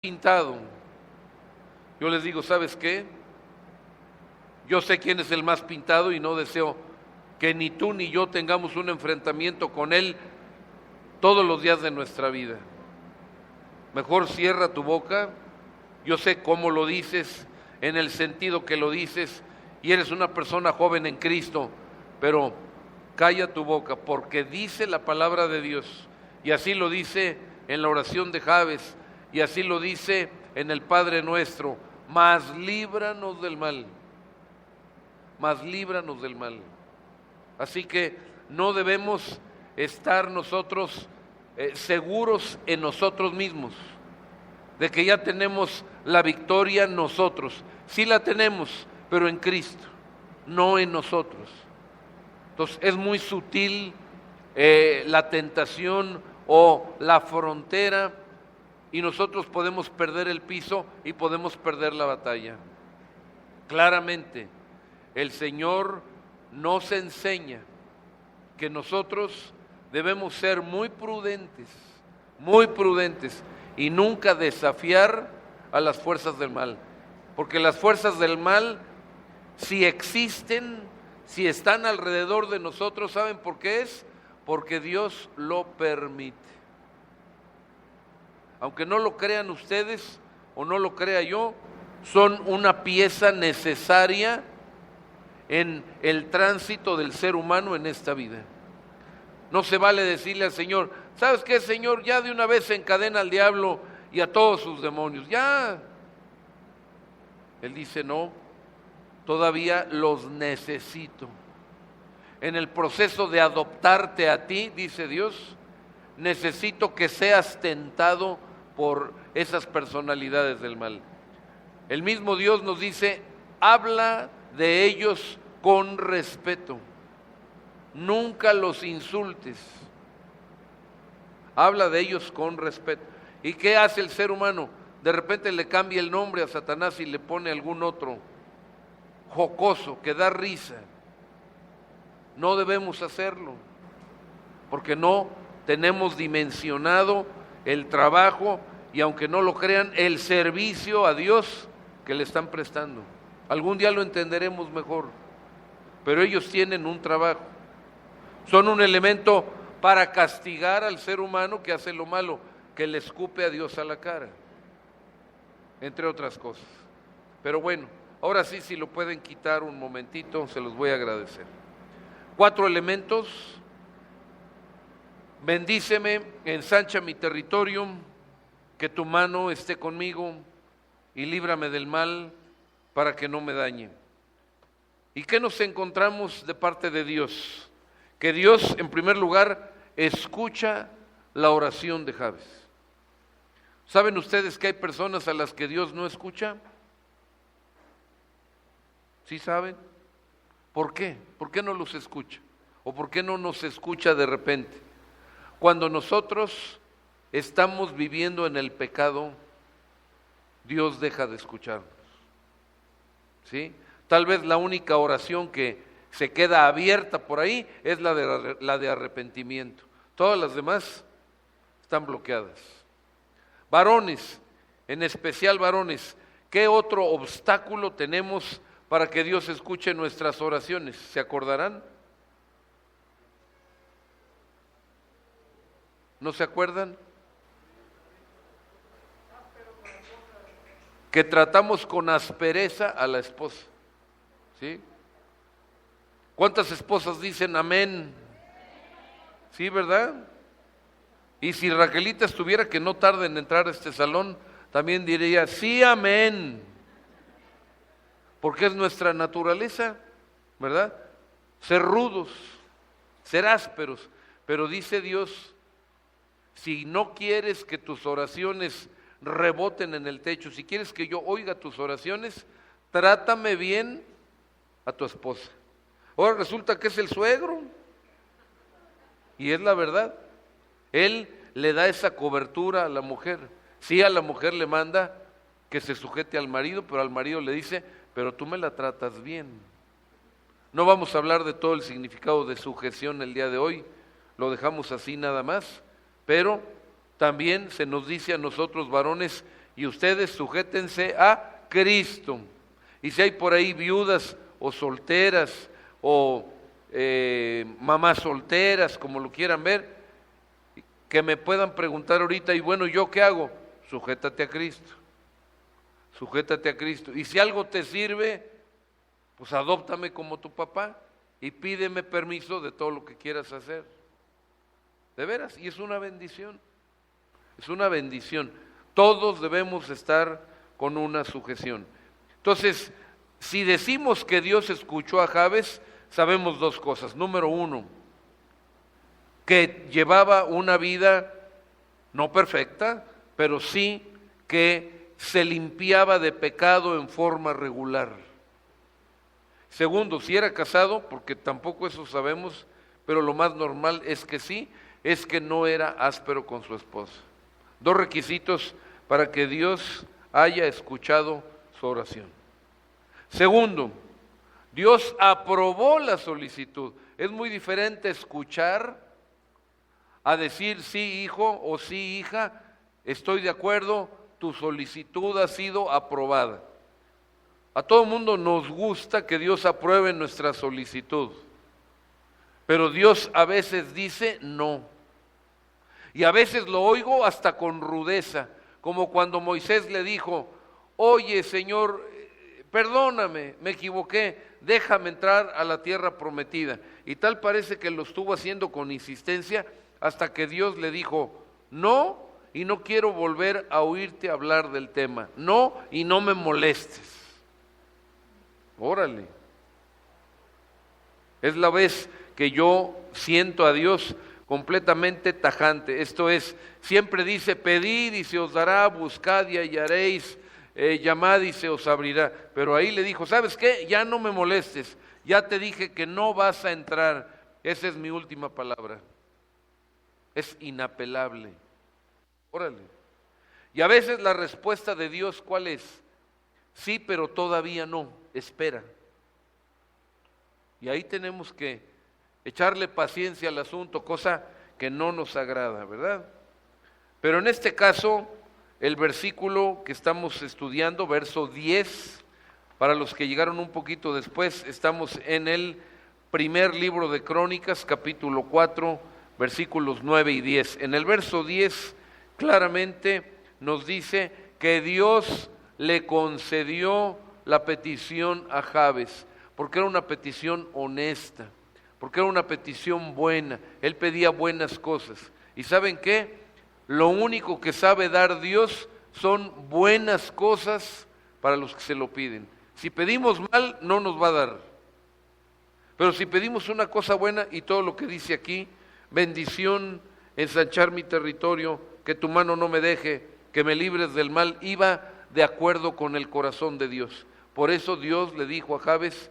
pintado. Yo les digo, ¿sabes qué? Yo sé quién es el más pintado y no deseo que ni tú ni yo tengamos un enfrentamiento con él todos los días de nuestra vida. Mejor cierra tu boca. Yo sé cómo lo dices, en el sentido que lo dices, y eres una persona joven en Cristo, pero calla tu boca, porque dice la palabra de Dios, y así lo dice en la oración de Jabes, y así lo dice en el Padre Nuestro: mas líbranos del mal, mas líbranos del mal. Así que no debemos estar nosotros seguros en nosotros mismos, de que ya tenemos la victoria nosotros. Sí la tenemos, pero en Cristo, no en nosotros. Entonces es muy sutil la tentación o la frontera, y nosotros podemos perder el piso y podemos perder la batalla. Claramente, el Señor nos enseña que nosotros debemos ser muy prudentes y nunca desafiar a las fuerzas del mal, porque las fuerzas del mal, si existen, si están alrededor de nosotros, ¿saben por qué es? Porque Dios lo permite. Aunque no lo crean ustedes o no lo crea yo, son una pieza necesaria en el tránsito del ser humano en esta vida. No se vale decirle al Señor: ¿sabes qué, Señor? Ya de una vez encadena al diablo y a todos sus demonios, ya. Él dice: no, todavía los necesito. En el proceso de adoptarte a ti, dice Dios, necesito que seas tentado por esas personalidades del mal. El mismo Dios nos dice: habla de ellos con respeto, nunca los insultes, habla de ellos con respeto. ¿Y qué hace el ser humano? De repente le cambia el nombre a Satanás y le pone algún otro jocoso que da risa. No debemos hacerlo, porque no tenemos dimensionado el trabajo y, aunque no lo crean, el servicio a Dios que le están prestando. Algún día lo entenderemos mejor, pero ellos tienen un trabajo. Son un elemento para castigar al ser humano que hace lo malo, que le escupe a Dios a la cara, entre otras cosas. Pero bueno, ahora sí, si lo pueden quitar un momentito, se los voy a agradecer. 4 elementos: bendíceme, ensancha mi territorio, que tu mano esté conmigo y líbrame del mal para que no me dañe. ¿Y qué nos encontramos de parte de Dios? Que Dios, en primer lugar, escucha la oración de Jabes. ¿Saben ustedes que hay personas a las que Dios no escucha? ¿Sí saben? ¿Por qué? ¿Por qué no los escucha? ¿O por qué no nos escucha de repente? Cuando nosotros estamos viviendo en el pecado, Dios deja de escucharnos. ¿Sí? Tal vez la única oración que se queda abierta por ahí es la de arrepentimiento. Todas las demás están bloqueadas. Varones, en especial varones, ¿qué otro obstáculo tenemos para que Dios escuche nuestras oraciones? ¿Se acordarán? ¿No se acuerdan? Que tratamos con aspereza a la esposa. ¿Sí? ¿Cuántas esposas dicen amén? Sí, ¿verdad? Y si Raquelita estuviera, que no tarde en entrar a este salón, también diría sí, amén. Porque es nuestra naturaleza, ¿verdad? Ser rudos, ser ásperos. Pero dice Dios: si no quieres que tus oraciones reboten en el techo, si quieres que yo oiga tus oraciones, trátame bien a tu esposa. Ahora resulta que es el suegro, y es la verdad. Él le da esa cobertura a la mujer. Sí, a la mujer le manda que se sujete al marido, pero al marido le dice: pero tú me la tratas bien. No vamos a hablar de todo el significado de sujeción el día de hoy, lo dejamos así nada más, pero también se nos dice a nosotros varones y ustedes sujétense a Cristo. Y si hay por ahí viudas o solteras o mamás solteras, como lo quieran ver, que me puedan preguntar ahorita, y bueno, ¿yo qué hago? Sujétate a Cristo, sujétate a Cristo. Y si algo te sirve, pues adóptame como tu papá y pídeme permiso de todo lo que quieras hacer. De veras, y es una bendición, es una bendición. Todos debemos estar con una sujeción. Entonces, si decimos que Dios escuchó a Jabes, sabemos dos cosas. Número uno, que llevaba una vida no perfecta, pero sí que se limpiaba de pecado en forma regular. Segundo, si era casado, porque tampoco eso sabemos, pero lo más normal es que sí, es que no era áspero con su esposa. Dos requisitos para que Dios haya escuchado su oración. Segundo, Dios aprobó la solicitud. Es muy diferente escuchar a decir sí, hijo, o sí, hija, estoy de acuerdo, tu solicitud ha sido aprobada. A todo mundo nos gusta que Dios apruebe nuestra solicitud, pero Dios a veces dice no. Y a veces lo oigo hasta con rudeza, como cuando Moisés le dijo, oye Señor, perdóname, me equivoqué, déjame entrar a la tierra prometida. Y tal parece que lo estuvo haciendo con insistencia hasta que Dios le dijo, no, y no quiero volver a oírte hablar del tema, no, y no me molestes. Órale. Es la vez que yo siento a Dios completamente tajante. Esto es, siempre dice, pedid y se os dará, buscad y hallaréis, llamad y se os abrirá. Pero ahí le dijo, ¿sabes qué? Ya no me molestes, ya te dije que no vas a entrar. Esa es mi última palabra. Es inapelable. Órale. Y a veces la respuesta de Dios, ¿cuál es? Sí, pero todavía no, espera. Y ahí tenemos que echarle paciencia al asunto, cosa que no nos agrada, ¿verdad? Pero en este caso, el versículo que estamos estudiando, verso 10, para los que llegaron un poquito después, estamos en el primer libro de Crónicas, capítulo 4, versículos 9 y 10. En el verso 10 claramente nos dice que Dios le concedió la petición a Jabes, porque era una petición honesta, porque era una petición buena. Él pedía buenas cosas. ¿Y saben qué? Lo único que sabe dar Dios son buenas cosas para los que se lo piden. Si pedimos mal, no nos va a dar. Pero si pedimos una cosa buena, y todo lo que dice aquí, bendición, ensanchar mi territorio, que tu mano no me deje, que me libres del mal, iba de acuerdo con el corazón de Dios. Por eso Dios le dijo a Jabes,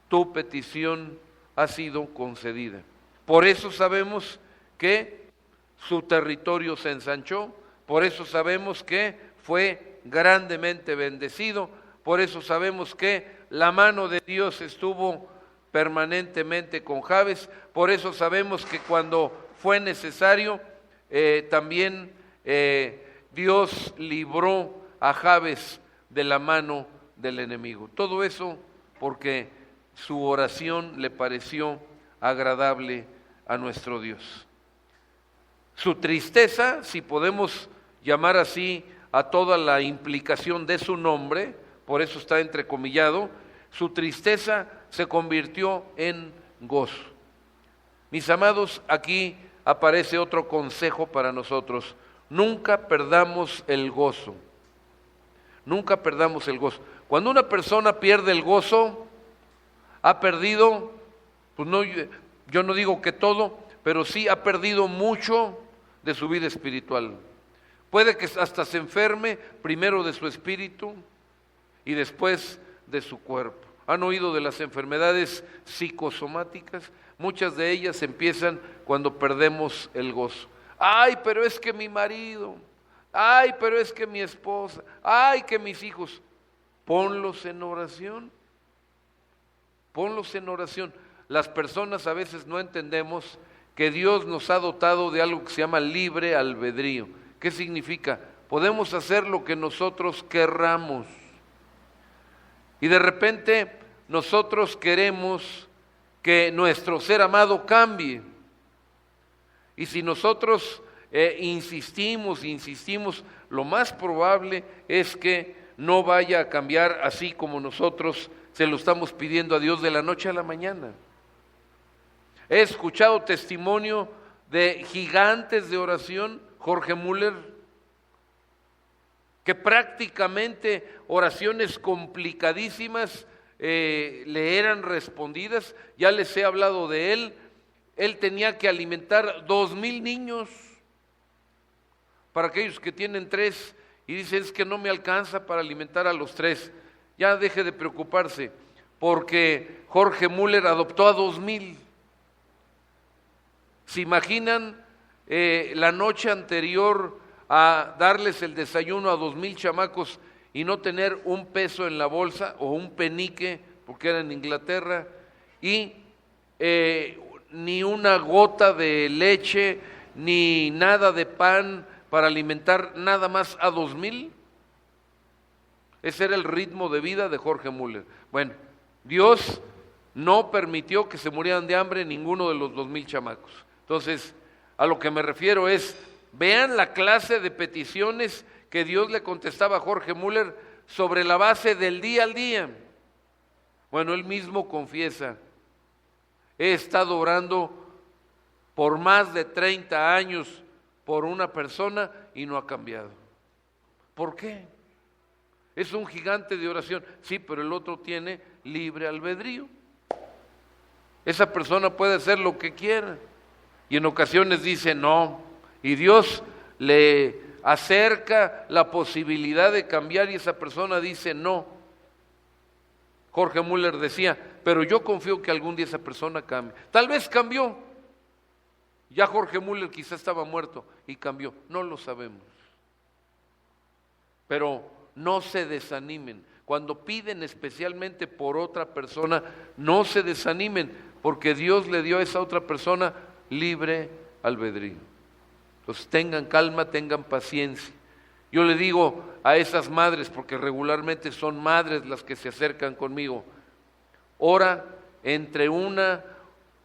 tu petición ha sido concedida. Por eso sabemos que su territorio se ensanchó, por eso sabemos que fue grandemente bendecido, por eso sabemos que la mano de Dios estuvo permanentemente con Jabes, por eso sabemos que cuando fue necesario, también Dios libró a Jabes de la mano del enemigo. Todo eso porque su oración le pareció agradable a nuestro Dios. Su tristeza, si podemos llamar así a toda la implicación de su nombre, por eso está entrecomillado, su tristeza se convirtió en gozo. Mis amados, aquí aparece otro consejo para nosotros. Nunca perdamos el gozo. Nunca perdamos el gozo. Cuando una persona pierde el gozo, ha perdido, pues no, yo no digo que todo, pero sí ha perdido mucho de su vida espiritual. Puede que hasta se enferme primero de su espíritu y después de su cuerpo. ¿Han oído de las enfermedades psicosomáticas? Muchas de ellas empiezan cuando perdemos el gozo. Ay, pero es que mi marido, ay, pero es que mi esposa, ay, que mis hijos. Ponlos en oración. Ponlos en oración. Las personas a veces no entendemos que Dios nos ha dotado de algo que se llama libre albedrío. ¿Qué significa? podemos hacer lo que nosotros querramos. Y de repente nosotros queremos que nuestro ser amado cambie. Y si nosotros insistimos, lo más probable es que no vaya a cambiar así como nosotros se lo estamos pidiendo a Dios de la noche a la mañana. He escuchado testimonio de gigantes de oración, Jorge Müller, que prácticamente oraciones complicadísimas le eran respondidas. Ya les he hablado de él. Él tenía que alimentar 2,000 niños. Para aquellos que tienen 3 y dicen, es que no me alcanza para alimentar a los 3. Ya deje de preocuparse, porque Jorge Müller adoptó a 2,000. ¿Se imaginan la noche anterior a darles el desayuno a 2,000 chamacos y no tener un peso en la bolsa o un penique, porque era en Inglaterra, y ni una gota de leche, ni nada de pan para alimentar nada más a 2,000? Ese era el ritmo de vida de Jorge Müller. Bueno, Dios no permitió que se murieran de hambre ninguno de los 2,000 chamacos. Entonces, a lo que me refiero es, vean la clase de peticiones que Dios le contestaba a Jorge Müller sobre la base del día al día. Bueno, él mismo confiesa, he estado orando por más de 30 años por una persona y no ha cambiado. ¿Por qué? Es un gigante de oración. Sí, pero el otro tiene libre albedrío. Esa persona puede hacer lo que quiera. Y en ocasiones dice no. Y Dios le acerca la posibilidad de cambiar y esa persona dice no. Jorge Müller decía, pero yo confío que algún día esa persona cambie. Tal vez cambió. Ya Jorge Müller quizá estaba muerto y cambió. No lo sabemos. Pero no se desanimen. Cuando piden especialmente por otra persona, no se desanimen, porque Dios le dio a esa otra persona libre albedrío. Entonces tengan calma, tengan paciencia. Yo le digo a esas madres, porque regularmente son madres las que se acercan conmigo, ora entre 1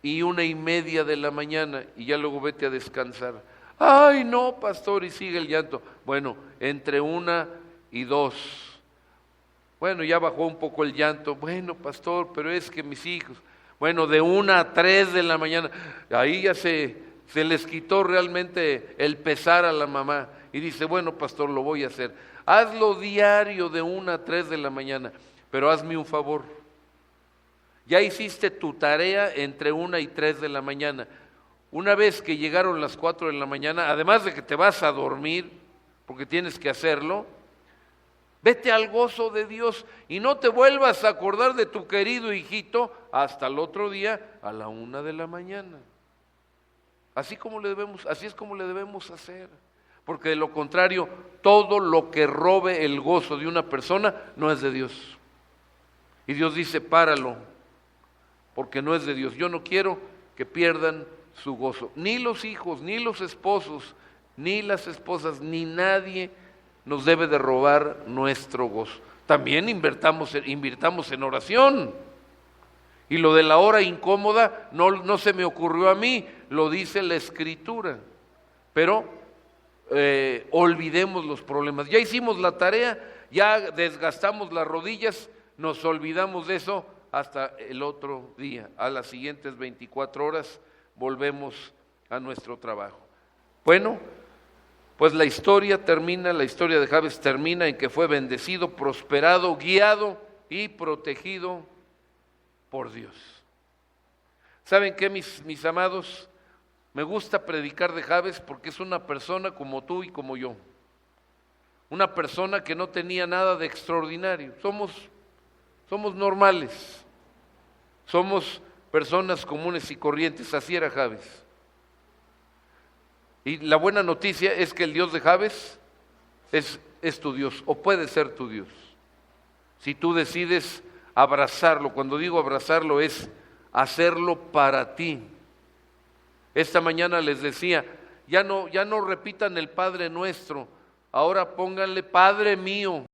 y 1:30 de la mañana y ya luego vete a descansar. Ay no, pastor, y sigue el llanto. Bueno, entre 1 y 2. Bueno, ya bajó un poco el llanto. Bueno, pastor, pero es que mis hijos. Bueno, de 1 a 3 de la mañana, ahí ya se les quitó realmente el pesar a la mamá. Y dice, bueno, pastor, lo voy a hacer. Hazlo diario de 1 a 3 de la mañana, pero hazme un favor. Ya hiciste tu tarea entre 1 y 3 de la mañana. Una vez que llegaron las 4 de la mañana, además de que te vas a dormir, porque tienes que hacerlo, vete al gozo de Dios y no te vuelvas a acordar de tu querido hijito hasta el otro día a la 1 de la mañana. Así es como le debemos hacer, porque de lo contrario, todo lo que robe el gozo de una persona no es de Dios. Y Dios dice, páralo, porque no es de Dios. Yo no quiero que pierdan su gozo, ni los hijos, ni los esposos, ni las esposas, ni nadie nos debe de robar nuestro gozo. También invirtamos en oración. Y lo de la hora incómoda no se me ocurrió a mí, lo dice la Escritura. Pero olvidemos los problemas. Ya hicimos la tarea, ya desgastamos las rodillas, nos olvidamos de eso hasta el otro día. A las siguientes 24 horas volvemos a nuestro trabajo. Bueno, pues la historia de Jabes termina en que fue bendecido, prosperado, guiado y protegido por Dios. ¿Saben qué, mis amados? Me gusta predicar de Jabes porque es una persona como tú y como yo. Una persona que no tenía nada de extraordinario. Somos normales. Somos personas comunes y corrientes. Así era Jabes. Y la buena noticia es que el Dios de Jabes es tu Dios, o puede ser tu Dios. Si tú decides abrazarlo, cuando digo abrazarlo es hacerlo para ti. Esta mañana les decía, ya no repitan el Padre Nuestro, Ahora pónganle Padre mío.